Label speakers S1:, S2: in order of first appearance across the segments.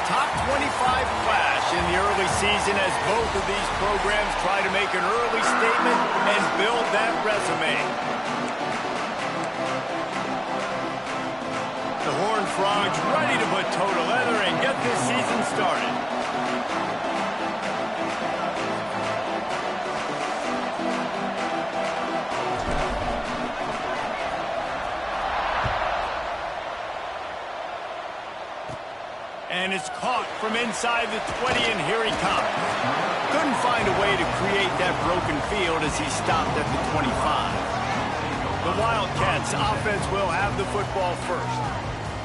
S1: top 25 clash in the early season as both of these programs try to make an early statement and build that resume. The Horned Frogs ready to put toe to leather and get this season started. And it's caught from inside the 20, and here he comes. Couldn't find a way to create that broken field as he stopped at the 25. The Wildcats offense will have the football first.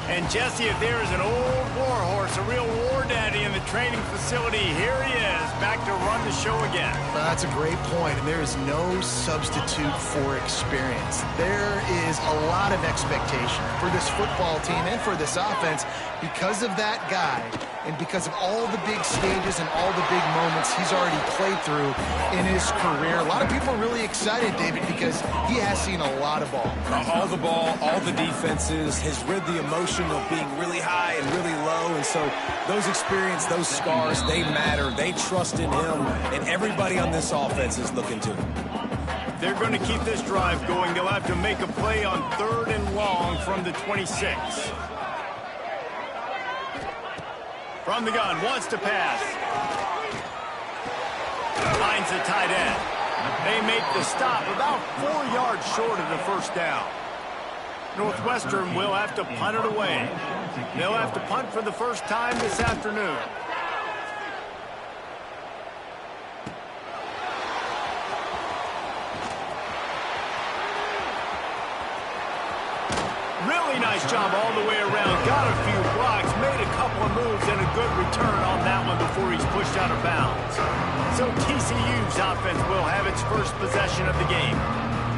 S1: And Jesse, if there is an old war horse, a real war daddy in the training facility, here he is, back to run the show again.
S2: Well, that's a great point, and there is no substitute for experience. There is a lot of expectation for this football team and for this offense because of that guy and because of all the big stages and all the big moments he's already played through in his career. A lot of people are really excited, David, because he has seen a lot of ball.
S3: All the ball, all the defenses, has rid the emotion of being really high and really low, and so those experience, those scars, they matter. They trust in him, and everybody on this offense is looking to him.
S1: They're going to keep this drive going. They'll have to make a play on 3rd and long from the 26. From the gun, wants to pass. Finds the tight end. They make the stop about 4 yards short of the first down. Northwestern will have to punt it away. They'll have to punt for the first time this afternoon. Really nice job all the way around. Got a few blocks, made a couple of moves, and a good return on that one before he's pushed out of bounds. So TCU's offense will have its first possession of the game.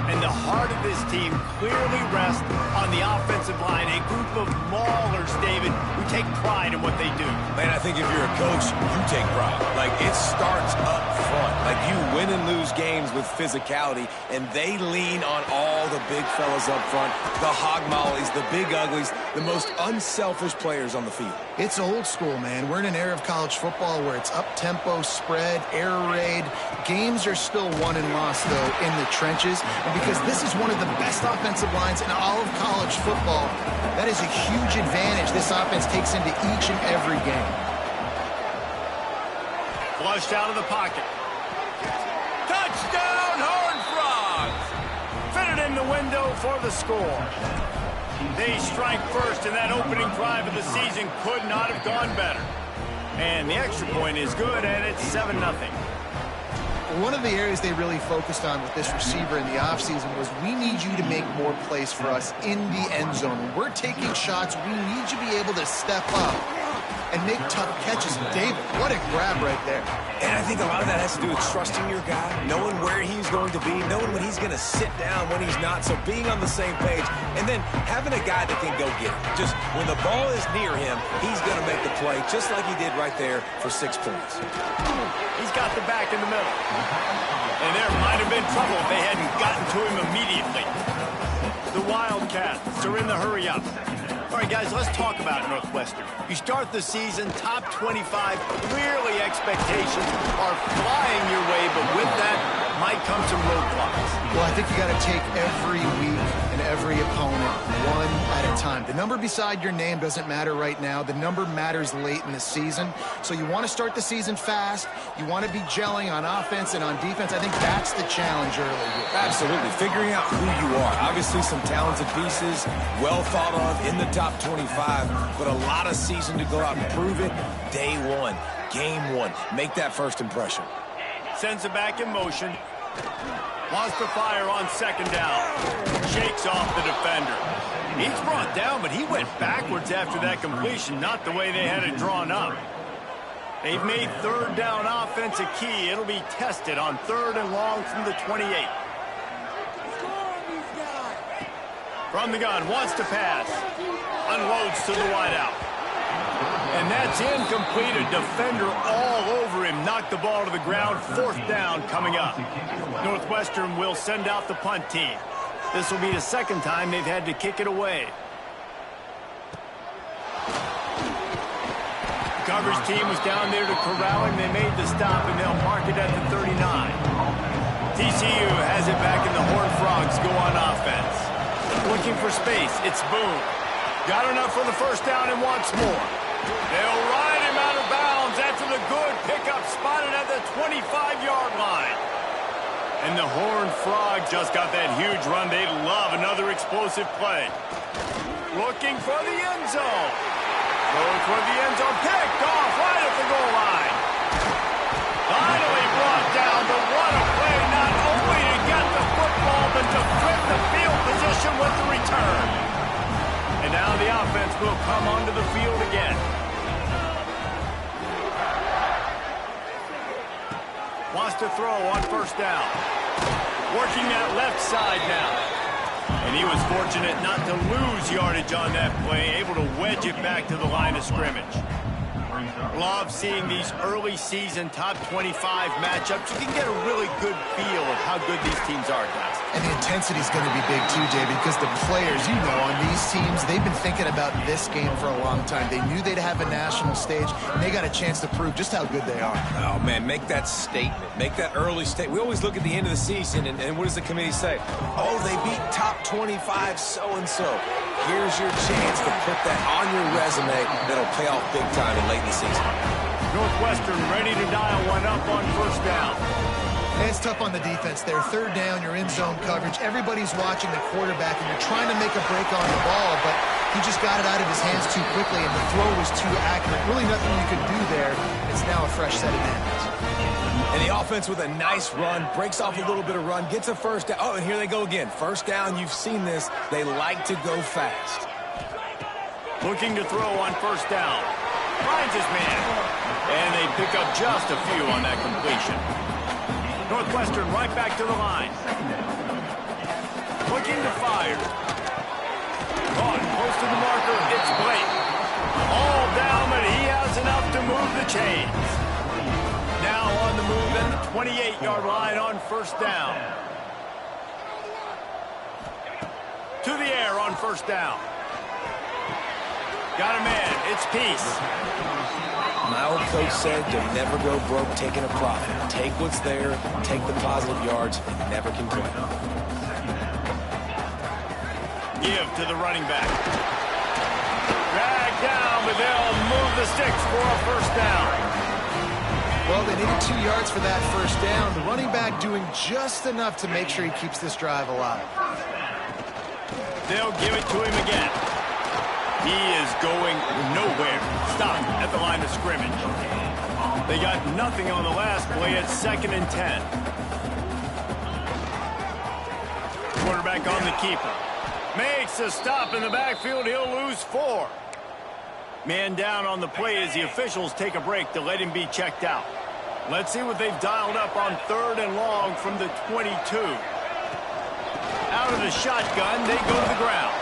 S1: And the heart of this team clearly rests on the offensive line, a group of maulers, David, who take pride in what they do.
S3: Man, I think if you're a coach, you take pride. Like, it starts up front. Like, you win and lose games with physicality, and they lean on all the big fellas up front, the hog mollies, the big uglies, the most unselfish players on the field.
S2: It's old school, man. We're in an era of college football where it's up-tempo, spread, air raid. Games are still won and lost, though, in the trenches. And because this is one of the best offensive lines in all of college football, that is a huge advantage this offense takes into each and every game.
S1: Flushed out of the pocket. Touchdown, Horned Frogs! Fitted in the window for the score. They strike first, and that opening drive of the season could not have gone better. And the extra point is good, and it's 7-0.
S2: One of the areas they really focused on with this receiver in the offseason was we need you to make more plays for us in the end zone. When we're taking shots, we need you to be able to step up and make tough catches. And David, what a grab right there.
S3: And I think a lot of that has to do with trusting your guy, knowing where he's going to be, knowing when he's going to sit down, when he's not, so being on the same page, and then having a guy that can go get it. Just when the ball is near him, he's going to make the play, just like he did right there for 6 points.
S1: He's got the back in the middle. And there might have been trouble if they hadn't gotten to him immediately. The Wildcats are in the hurry-up. All right, guys, let's talk about Northwestern. You start the season, top 25. Clearly, expectations are flying your way, but with that might come some roadblocks.
S2: Well, I think you got to take every week and every opponent one at a time. The number beside your name doesn't matter right now. The number matters late in the season. So you want to start the season fast. You want to be gelling on offense and on defense. I think that's the challenge early here.
S3: Absolutely. Figuring out who you are. Obviously, some talented pieces, well thought of in the top 25, but a lot of season to go out and prove it. Day one, game one. Make that first impression.
S1: Sends it back in motion. Wants to fire on 2nd down. Shakes off the defender. He's brought down, but he went backwards after that completion, not the way they had it drawn up. They've made 3rd down offense a key. It'll be tested on 3rd and long from the 28. From the gun, wants to pass. Unloads to the wideout. And that's incomplete. A defender all over him. Knocked the ball to the ground. 4th down coming up. Northwestern will send out the punt team. This will be the 2nd time they've had to kick it away. coverage team was down there to corral him. They made the stop, and they'll mark it at the 39. TCU has it back, and the Horned Frogs go on offense. Looking for space. It's Boone. Got enough for the first down and wants more. They'll ride him out of bounds after the good pickup spotted at the 25-yard line. And the Horned Frog just got that huge run. They love another explosive play. Looking for the end zone. Going for the end zone. Picked off right at the goal line. Finally brought down, but what a play, not only to get the football, but to flip the field position with the return. And now the offense will come onto the field again. Wants to throw on first down. Working that left side now. And he was fortunate not to lose yardage on that play, able to wedge it back to the line of scrimmage. Love seeing these early season top 25 matchups. You can get a really good feel of how good these teams are, guys.
S2: And the intensity is going to be big too, David, because the players, you know, on these teams, they've been thinking about this game for a long time. They knew they'd have a national stage, and they got a chance to prove just how good they are.
S3: Oh, man, make that statement. Make that early statement. We always look at the end of the season, and what does the committee say? Oh, they beat top 25 so-and-so. Here's your chance to put that on your resume that'll pay off big time in late in the season.
S1: Northwestern ready to dial one up on first down.
S2: And it's tough on the defense there. Third down, you're in zone coverage. Everybody's watching the quarterback, and you're trying to make a break on the ball, but he just got it out of his hands too quickly, and the throw was too accurate. Really nothing you could do there. It's now a fresh set of downs.
S3: And the offense with a nice run, breaks off a little bit of run, gets a first down. Oh, and here they go again. First down, you've seen this. They like to go fast.
S1: Looking to throw on first down. Finds his man. And they pick up just a few on that completion. Northwestern right back to the line. Looking to fire. Caught close to the marker. It's Blake. All down, but he has enough to move the chains. Now on the move at the 28-yard line on first down. To the air on first down. Got a man. It's Peace.
S3: My old coach said to never go broke taking a profit. Take what's there, take the positive yards, and never complain.
S1: Give to the running back. Drag down, but they'll move the sticks for a first down.
S2: Well, they needed 2 yards for that first down. The running back doing just enough to make sure he keeps this drive alive.
S1: They'll give it to him again. He is going nowhere. Stopped at the line of scrimmage. They got nothing on the last play. It's 2nd and 10. Quarterback on the keeper. Makes a stop in the backfield. He'll lose 4. Man down on the play as the officials take a break to let him be checked out. Let's see what they've dialed up on 3rd and long from the 22. Out of the shotgun, they go to the ground.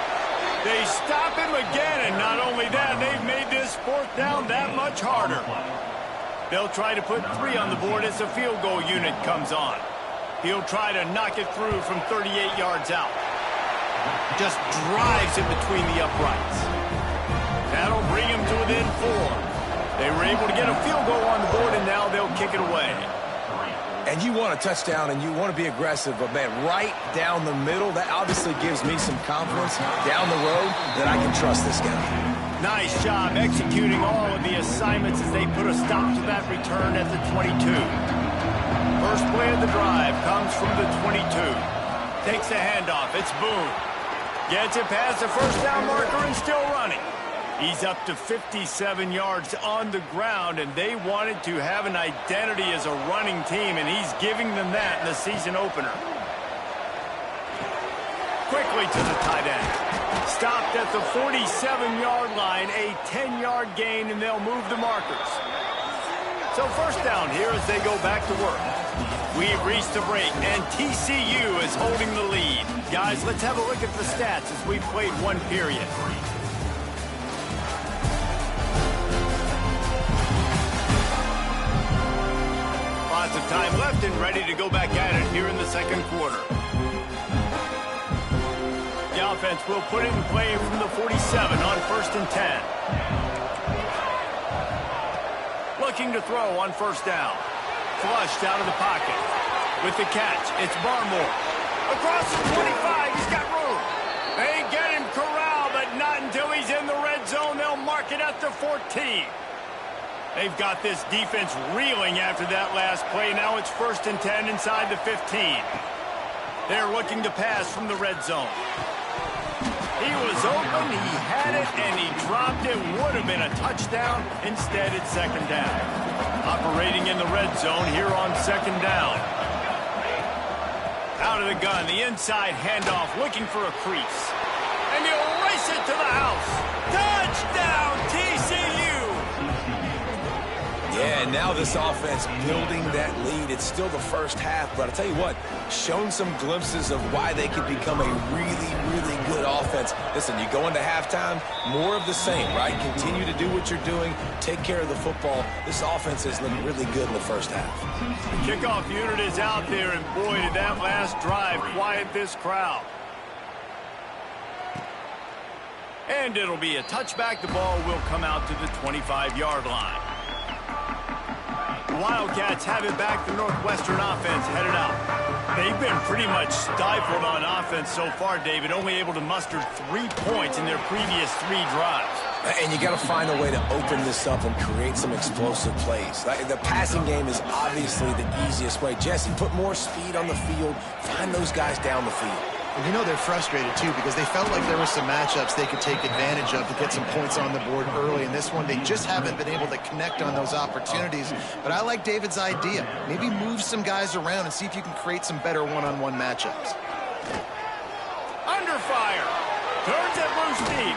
S1: They stop him again, and not only that, they've made this 4th down that much harder. They'll try to put 3 on the board as the field goal unit comes on. He'll try to knock it through from 38 yards out. Just drives in between the uprights. That'll bring him to within 4. They were able to get a field goal on the board, and now they'll kick it away.
S3: And you want a touchdown, and you want to be aggressive, but, man, right down the middle, that obviously gives me some confidence down the road that I can trust this guy.
S1: Nice job executing all of the assignments as they put a stop to that return at the 22. First play of the drive comes from the 22. Takes the handoff. It's Boone. Gets it past the first down marker and still running. He's up to 57 yards on the ground, and they wanted to have an identity as a running team, and he's giving them that in the season opener. Quickly to the tight end. Stopped at the 47-yard line, a 10-yard gain, and they'll move the markers. So first down here as they go back to work. We've reached the break, and TCU is holding the lead. Guys, let's have a look at the stats as we've played one period. Lots of time left and ready to go back at it here in the second quarter. The offense will put it in play from the 47 on 1st and 10. looking to throw on first down. Flushed out of the pocket. With the catch, it's Barmore. Across the 25, he's got room. They get him corralled, but not until he's in the red zone. They'll mark it at the 14. They've got this defense reeling after that last play. Now it's 1st and 10 inside the 15. They're looking to pass from the red zone. He was open, he had it, and he dropped it. Would have been a touchdown. Instead, it's 2nd down. Operating in the red zone here on 2nd down. Out of the gun, the inside handoff, looking for a crease. And he'll race it to the house. Touchdown, TCU!
S3: Yeah, and now this offense building that lead. It's still the first half, but I'll tell you what, shown some glimpses of why they could become a really, really good offense. Listen, you go into halftime, more of the same, right? Continue to do what you're doing, take care of the football. This offense has looked really good in the first half.
S1: The kickoff unit is out there, and boy, did that last drive quiet this crowd. And it'll be a touchback. The ball will come out to the 25-yard line. The Wildcats have it back. The Northwestern offense headed out. They've been pretty much stifled on offense so far, David, only able to muster 3 points in their previous 3 drives.
S3: And you got to find a way to open this up and create some explosive plays. The passing game is obviously the easiest way. Jesse, put more speed on the field. Find those guys down the field.
S2: And you know they're frustrated, too, because they felt like there were some matchups they could take advantage of to get some points on the board early. In this one, they just haven't been able to connect on those opportunities. But I like David's idea. Maybe move some guys around and see if you can create some better one-on-one matchups.
S1: Under fire. Turns it loose deep.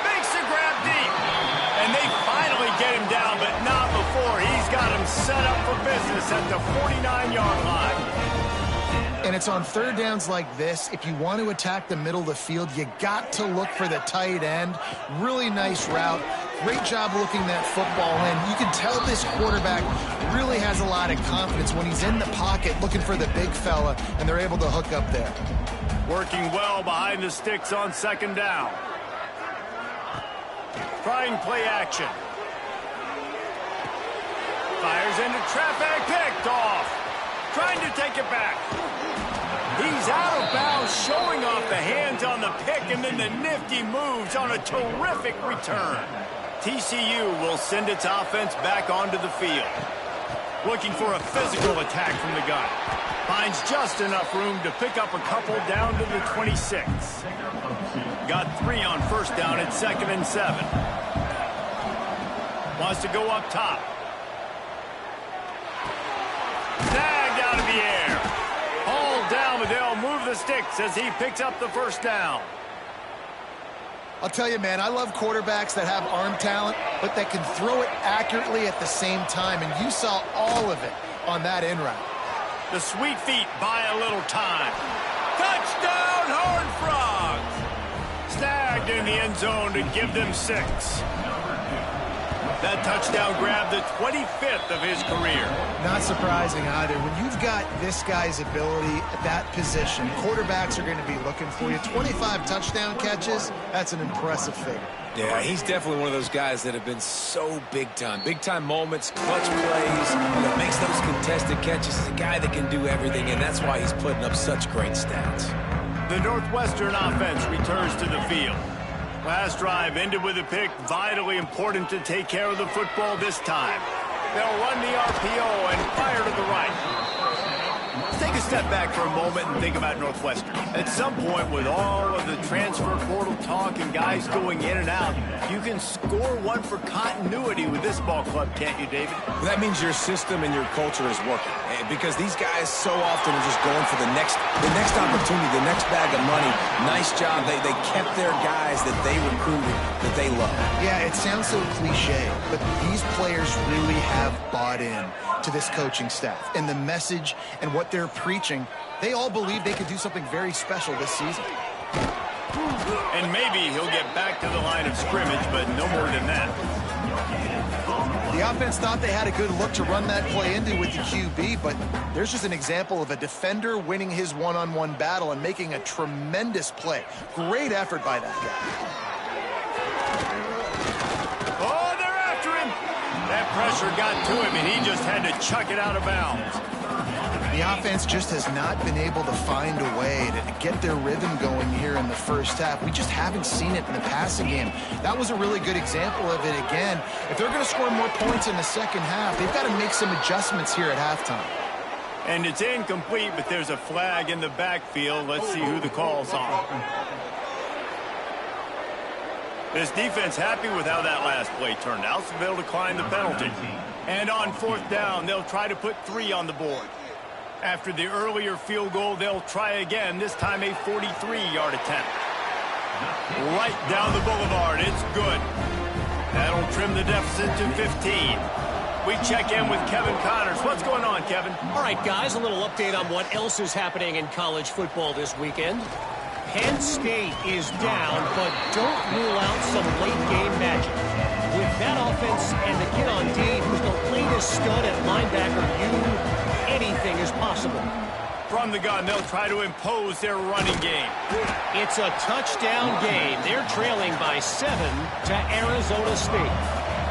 S1: Makes the grab deep. And they finally get him down, but not before. He's got him set up for business at the 49-yard line.
S2: And it's on 3rd downs like this. If you want to attack the middle of the field, you got to look for the tight end. Really nice route. Great job looking that football in. You can tell this quarterback really has a lot of confidence when he's in the pocket looking for the big fella, and they're able to hook up there.
S1: Working well behind the sticks on 2nd down. Trying play action. Fires into traffic, picked off. Trying to take it back. He's out of bounds, showing off the hands on the pick, and then the nifty moves on a terrific return. TCU will send its offense back onto the field. Looking for a physical attack from the gun. Finds just enough room to pick up a couple down to the 26. Got 3 on first down at 2nd and 7. Wants to go up top. Snagged out of the air. Hauled down, but they'll move the sticks as he picks up the first down.
S2: I'll tell you, man, I love quarterbacks that have arm talent, but that can throw it accurately at the same time, and you saw all of it on that in route.
S1: The sweet feet buy a little time. Touchdown, Horned Frogs! Snagged in the end zone to give them 6. That touchdown grabbed the 25th of his career.
S2: Not surprising either. When you've got this guy's ability at that position, quarterbacks are going to be looking for you. 25 touchdown catches, that's an impressive figure.
S3: Yeah, he's definitely one of those guys that have been so big time. Big time moments, clutch plays, makes those contested catches. He's a guy that can do everything, and that's why he's putting up such great stats.
S1: The Northwestern offense returns to the field. Last drive ended with a pick. Vitally important to take care of the football this time. They'll run the RPO and fire to the right. Let's take a step back for a moment and think about Northwestern. At some point, with all of the transfer portal talk and guys going in and out, you can score one for continuity with this ball club, can't you, David?
S3: That means your system and your culture is working, because these guys so often are just going for the next opportunity, the next bag of money. Nice job. They kept their guys that they recruited, that they love.
S2: Yeah, it sounds so cliche, but these players really have bought in to this coaching staff and the message and what they're preaching. They all believe they could do something very special this season.
S1: And maybe he'll get back to the line of scrimmage, but no more than that.
S2: The offense thought they had a good look to run that play into with the QB, but there's just an example of a defender winning his one-on-one battle and making a tremendous play. Great effort by that guy.
S1: Oh, they're after him. That pressure got to him, and he just had to chuck it out of bounds.
S2: The offense just has not been able to find a way to get their rhythm going here in the first half. We just haven't seen it in the passing game. That was a really good example of it again. If they're going to score more points in the second half, they've got to make some adjustments here at halftime.
S1: And it's incomplete, but there's a flag in the backfield. Let's see who the call's on. This defense happy with how that last play turned out, so they'll decline the penalty. And on fourth down, they'll try to put 3 on the board. After the earlier field goal, they'll try again, this time a 43-yard attempt. Right down the boulevard, it's good. That'll trim the deficit to 15. We check in with Kevin Connors. What's going on, Kevin?
S4: All right, guys, a little update on what else is happening in college football this weekend. Penn State is down, but don't rule out some late-game magic. With that offense and the kid on D, who's the latest stud at linebacker, anything is possible.
S1: From the gun, they'll try to impose their running game.
S4: It's a touchdown game. They're trailing by 7 to Arizona State.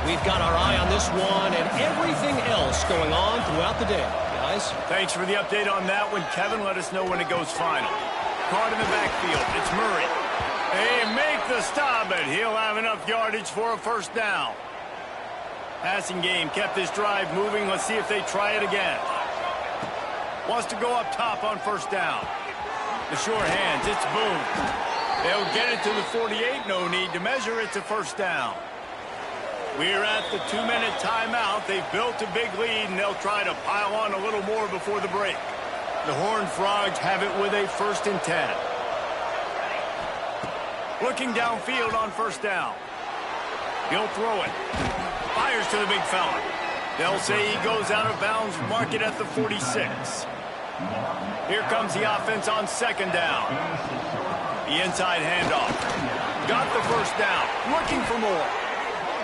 S4: We've got our eye on this one and everything else going on throughout the day, guys.
S1: Thanks for the update on that one, Kevin. Let us know when it goes final. Caught in the backfield. It's Murray. They make the stop, but he'll have enough yardage for a first down. Passing game kept this drive moving. Let's see if they try it again. Wants to go up top on first down. The short hands, it's Boone. They'll get it to the 48. No need to measure. It's a first down. We're at the 2-minute timeout. They've built a big lead, and they'll try to pile on a little more before the break. The Horned Frogs have it with a 1st and 10. Looking downfield on first down. He'll throw it. Fires to the big fella. They'll say he goes out of bounds, mark it at the 46. Here comes the offense on second down. The inside handoff. Got the first down. Looking for more.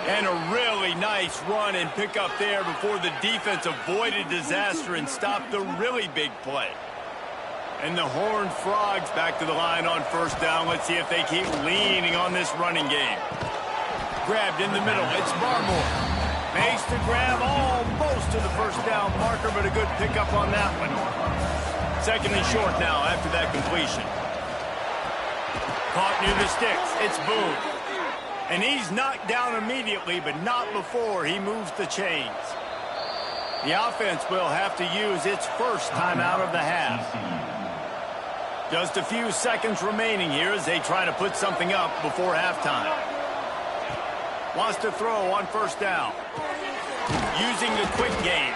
S1: And a really nice run and pick up there before the defense avoided disaster and stopped the really big play. And the Horned Frogs back to the line on first down. Let's see if they keep leaning on this running game. Grabbed in the middle. It's Barmore. Makes the grab almost to the first down marker, but a good pickup on that one. 2nd and short now after that completion. Caught near the sticks. It's Boone. And he's knocked down immediately, but not before he moves the chains. The offense will have to use its first timeout of the half. Just a few seconds remaining here as they try to put something up before halftime. Wants to throw on first down. Using the quick game.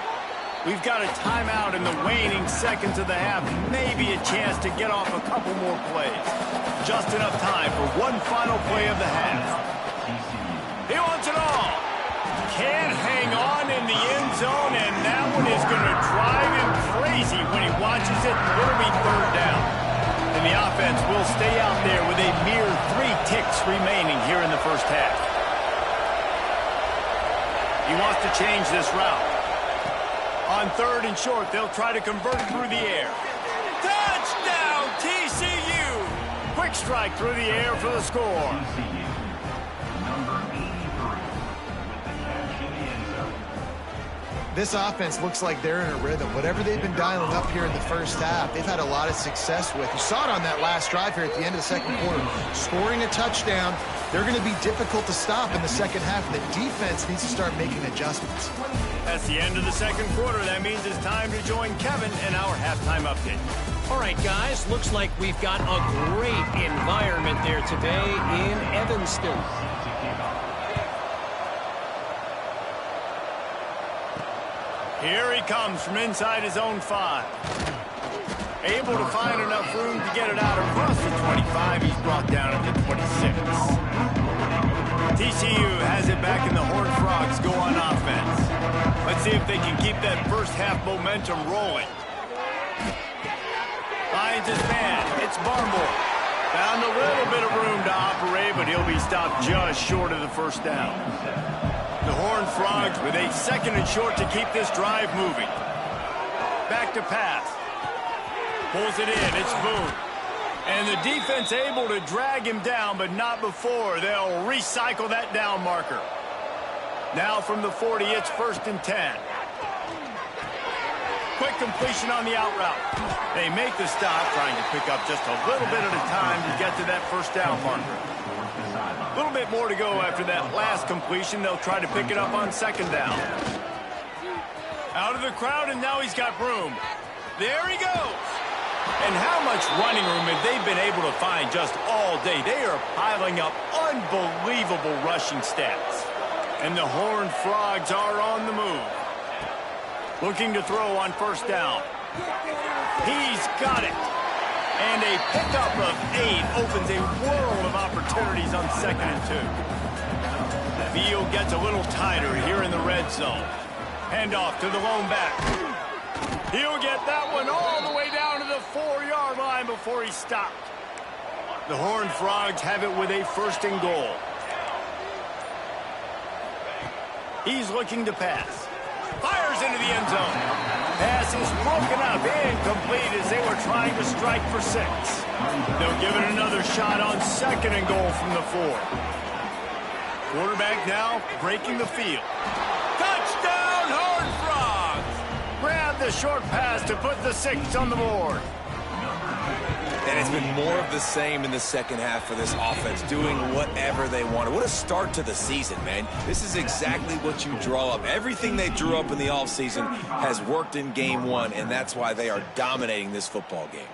S1: We've got a timeout in the waning seconds of the half. Maybe a chance to get off a couple more plays. Just enough time for one final play of the half. He wants it all. Can't hang on in the end zone, and that one is going to drive him crazy when he watches it. It'll be 3rd down. And the offense will stay out there with a mere 3 ticks remaining here in the first half. He wants to change this route. On 3rd and short, they'll try to convert through the air. Touchdown, TCU! Quick strike through the air for the score.
S2: This offense looks like they're in a rhythm. Whatever they've been dialing up here in the first half, they've had a lot of success with. You saw it on that last drive here at the end of the second quarter. Scoring a touchdown, they're going to be difficult to stop in the second half. The defense needs to start making adjustments.
S1: That's the end of the second quarter. That means it's time to join Kevin in our halftime update.
S4: All right, guys, looks like we've got a great environment there today in Evanston.
S1: Here he comes from inside his own 5. Able to find enough room to get it out across the 25. He's brought down at the 26. TCU has it back, and the Horned Frogs go on offense. Let's see if they can keep that first half momentum rolling. Finds his man. It's Barmore. Found a little bit of room to operate, but he'll be stopped just short of the first down. The Horned Frogs with a 2nd and short to keep this drive moving. Back to pass. Pulls it in. It's Boone. And the defense able to drag him down, but not before. They'll recycle that down marker. Now from the 40, it's 1st and 10. Quick completion on the out route. They make the stop, trying to pick up just a little bit at a time to get to that first down marker. A little bit more to go after that last completion. They'll try to pick it up on 2nd down. Out of the crowd, and now he's got room. There he goes. And how much running room have they been able to find just all day? They are piling up unbelievable rushing stats. And the Horned Frogs are on the move. Looking to throw on 1st down. He's got it. And a pickup of 8 opens a world of opportunities on 2nd and 2. The field gets a little tighter here in the red zone. Handoff to the lone back. He'll get that one all the way down to the 4-yard line before he stopped. The Horned Frogs have it with a 1st and goal. He's looking to pass. Fires into the end zone. Pass is broken up, incomplete as they were trying to strike for 6. They'll give it another shot on 2nd and goal from the 4. Quarterback now breaking the field. Touchdown, Horned Frogs! Grab the short pass to put the 6 on the board.
S3: And it's been more of the same in the second half for this offense, doing whatever they wanted. What a start to the season, man. This is exactly what you draw up. Everything they drew up in the offseason has worked in game 1, and that's why they are dominating this football game.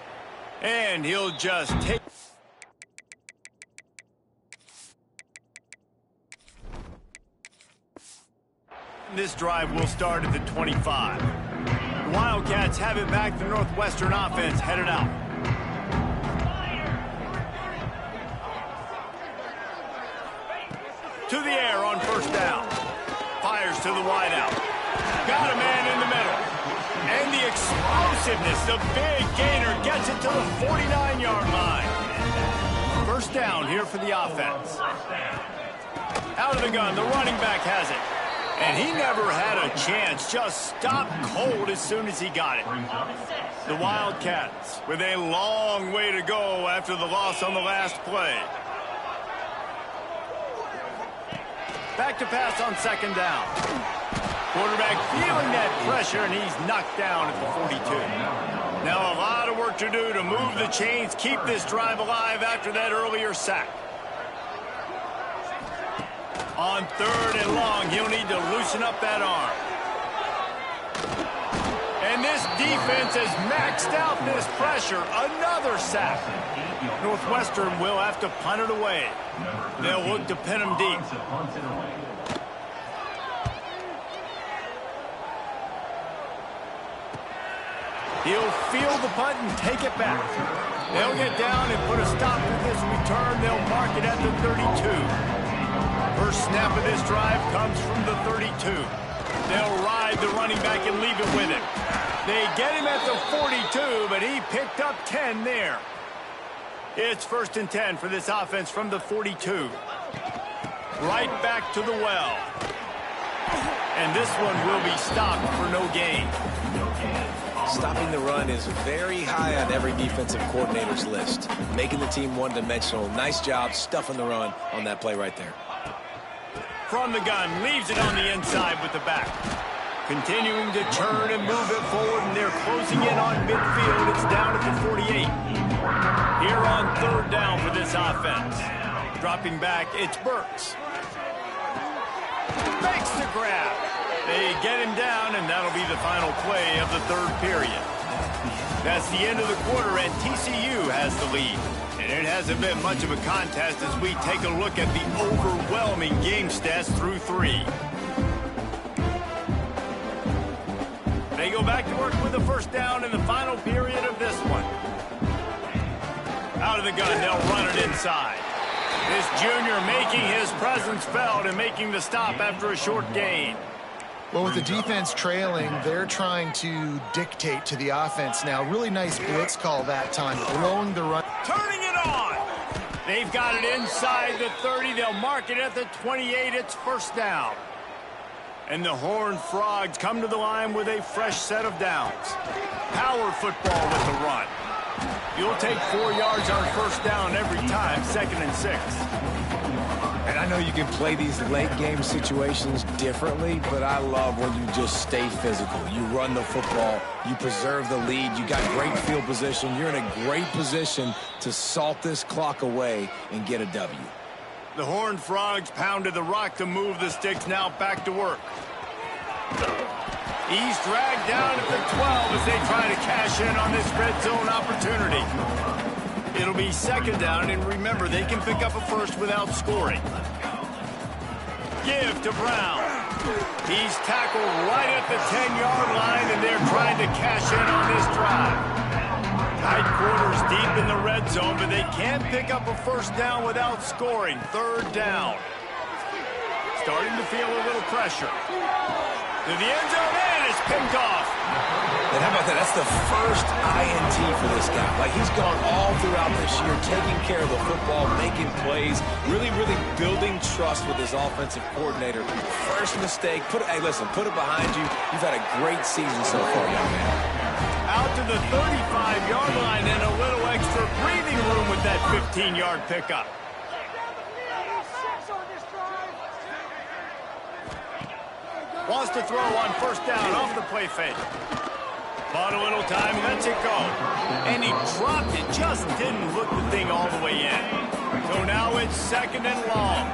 S1: And he'll just take... This drive will start at the 25. The Wildcats have it back. The Northwestern offense headed out. To the air on 1st down. Fires to the wideout. Got a man in the middle. And the explosiveness, the big gainer gets it to the 49-yard line. 1st down here for the offense. Out of the gun, the running back has it. And he never had a chance, just stopped cold as soon as he got it. The Wildcats with a long way to go after the loss on the last play. Back to pass on 2nd down. Quarterback feeling that pressure, and he's knocked down at the 42. Now a lot of work to do to move the chains, keep this drive alive after that earlier sack. On 3rd and long, he'll need to loosen up that arm. And this defense has maxed out this pressure. Another sack. Northwestern will have to punt it away. They'll look to pin him deep. He'll field the punt and take it back. They'll get down and put a stop to this return. They'll mark it at the 32. First snap of this drive comes from the 32. They'll ride the running back and leave it with him. They get him at the 42, but he picked up 10 there. It's 1st and 10 for this offense from the 42. Right back to the well. And this one will be stopped for no gain.
S3: Stopping the run is very high on every defensive coordinator's list. Making the team one-dimensional. Nice job stuffing the run on that play right there.
S1: From the gun, leaves it on the inside with the back. Continuing to turn and move it forward, and they're closing in on midfield. It's down at the 48. Here on 3rd down for this offense. Dropping back, it's Burks. Makes the grab. They get him down, and that'll be the final play of the 3rd period. That's the end of the quarter, and TCU has the lead. And it hasn't been much of a contest as we take a look at the overwhelming game stats through 3. They go back to work with the 1st down in the final period of this one. Out of the gun, they'll run it inside. This junior making his presence felt and making the stop after a short gain.
S2: Well, with the defense trailing, they're trying to dictate to the offense now. Really nice blitz call that time, blowing the run.
S1: Turning it on. They've got it inside the 30. They'll mark it at the 28. It's 1st down. And the Horned Frogs come to the line with a fresh set of downs. Power football with the run. You'll take 4 yards on 1st down every time, 2nd and 6.
S2: And I
S3: I know you can play these late-game situations differently, but I love when you just stay physical. You run the football. You preserve the lead. You got great field position. You're in a great position to salt this clock away and get a W.
S1: The Horned Frogs pounded the rock to move the sticks, now back to work. He's dragged down at the 12 as they try to cash in on this red zone opportunity. It'll be second down, and remember, they can pick up a first without scoring. Give to Brown. He's tackled right at the 10-yard line, and they're trying to cash in on this drive. Tight quarters deep in the red zone, but they can't pick up a first down without scoring. Third down. Starting to feel a little pressure. To the end zone, and it's picked off.
S3: And how about that? That's the first INT for this guy. Like, he's gone all throughout this year, taking care of the football, making plays, really building trust with his offensive coordinator. First mistake, hey, listen, put it behind you. You've had a great season so far, young man.
S1: Out to the 35-yard line and a little extra breathing room with that 15-yard pickup. Wants to throw on first down off the play fake. Bought a little time, lets it go. And he dropped it, just didn't hook the thing all the way in. So now it's second and long.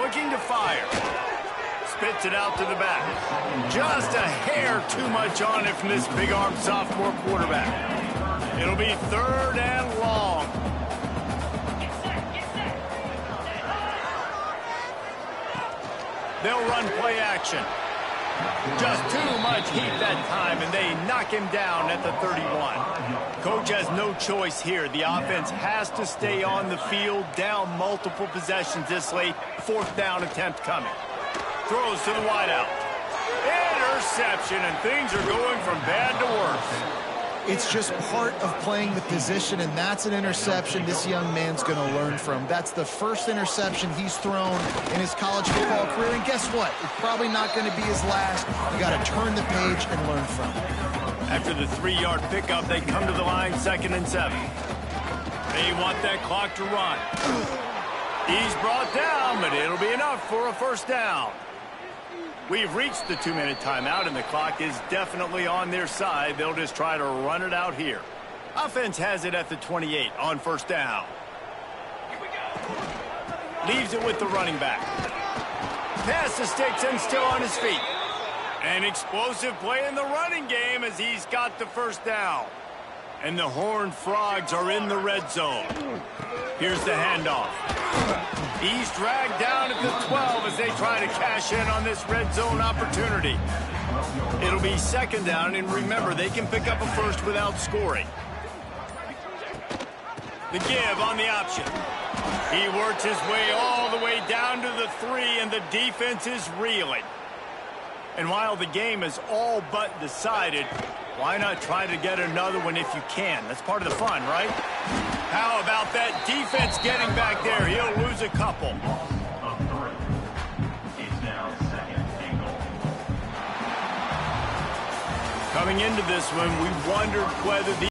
S1: Looking to fire. Spits it out to the back. Just a hair too much on it from this big-armed sophomore quarterback. It'll be third and long. They'll run play action. Just too much heat that time, and they knock him down at the 31. Coach has no choice here. The offense has to stay on the field, down multiple possessions this late. Fourth down attempt coming. Throws to the wideout. Interception, and things are going from bad to worse.
S2: It's just part of playing the position, and that's an interception this young man's going to learn from. That's the first interception he's thrown in his college football career, and guess what? It's probably not going to be his last. You got to turn the page and learn from it.
S1: After the 3-yard pickup, they come to the line, 2nd and 7. They want that clock to run. He's brought down, but it'll be enough for a first down. We've reached the 2-minute timeout, and the clock is definitely on their side. They'll just try to run it out here. Offense has it at the 28 on first down. Leaves it with the running back. Pass the sticks and still on his feet. An explosive play in the running game as he's got the first down. And the Horned Frogs are in the red zone. Here's the handoff. He's dragged down at the 12 as they try to cash in on this red zone opportunity. It'll be second down, and remember, they can pick up a first without scoring. The give on the option. He works his way all the way down to the 3, and the defense is reeling. And while the game is all but decided, why not try to get another one if you can? That's part of the fun, right? How about that defense getting back there? He'll lose a couple. Coming into this one, we wondered whether the